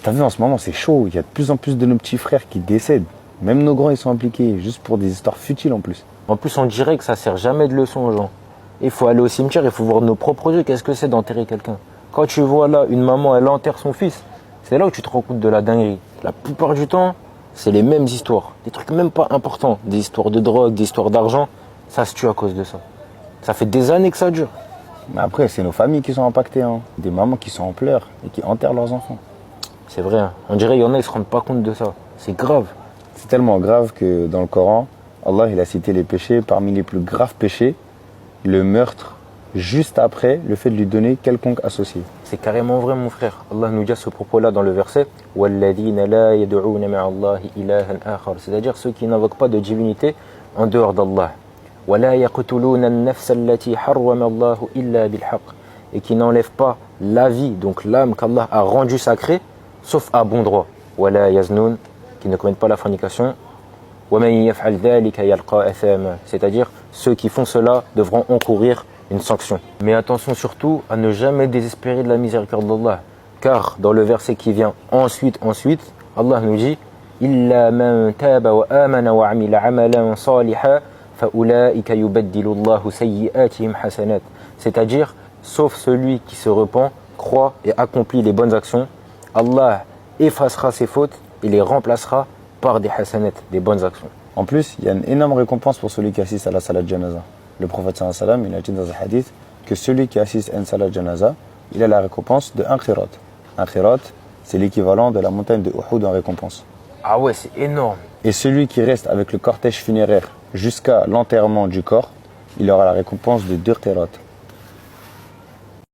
T'as vu, en ce moment, c'est chaud. Il y a de plus en plus de nos petits frères qui décèdent. Même nos grands, ils sont impliqués, juste pour des histoires futiles en plus. En plus, on dirait que ça sert jamais de leçon aux gens. Il faut aller au cimetière, il faut voir de nos propres yeux qu'est-ce que c'est d'enterrer quelqu'un. Quand tu vois là, une maman, elle enterre son fils, c'est là où tu te rends compte de la dinguerie. La plupart du temps, c'est les mêmes histoires. Des trucs même pas importants. Des histoires de drogue, des histoires d'argent. Ça se tue à cause de ça. Ça fait des années que ça dure. Mais après, c'est nos familles qui sont impactées. Hein. Des mamans qui sont en pleurs et qui enterrent leurs enfants. C'est vrai, hein. On dirait qu'il y en a, ils se rendent pas compte de ça. C'est grave. C'est tellement grave que dans le Coran, Allah il a cité les péchés, parmi les plus graves péchés, le meurtre, juste après le fait de lui donner quelconque associé. C'est carrément vrai, mon frère. Allah nous dit à ce propos-là dans le verset وَالَّذِينَ لَا يَدْعُونَ مَعَ اللَّهِ إِلَهًا آخَرَ, c'est-à-dire ceux qui n'invoquent pas de divinité en dehors d'Allah. وَلَا يَقْتُلُونَ النَّفْسَ الَّتِي حَرَّمَ اللَّهُ إِلَّا بِالْحَقِّ, et qui n'enlèvent pas la vie, donc l'âme qu'Allah a rendue sacrée, sauf à bon droit. وَلَا يَزْنُونَ, qui ne commettent pas la fornication. وَمَنْ يَفْعَلْ ذَلِكَ يَلْقَى أَثَامًا, c'est-à-dire ceux qui font cela devront encourir une sanction. Mais attention surtout à ne jamais désespérer de la miséricorde d'Allah, car dans le verset qui vient ensuite, Allah nous dit إِلَّا مَنْ تَابَ وَآمَنَ وَعَمِلَ عَمَلًا صَالِحًا فَأُولَٰئِكَ يُبَدِّلُ اللَّهُ سَيِّئَاتِهِمْ حَسَنَاتٍ, c'est-à-dire sauf celui qui se repent, croit et accomplit les bonnes actions, Allah effacera ses fautes et les remplacera par des hasanat, des bonnes actions. En plus, il y a une énorme récompense pour celui qui assiste à la salat janaza. Le prophète sallallahu alayhi wa sallam, il a dit dans un hadith que celui qui assiste à une salat janaza, il a la récompense de un khirat. Un khirat, c'est l'équivalent de la montagne de Uhud en récompense. Ah ouais, c'est énorme. Et celui qui reste avec le cortège funéraire jusqu'à l'enterrement du corps, il aura la récompense de 2 khirat.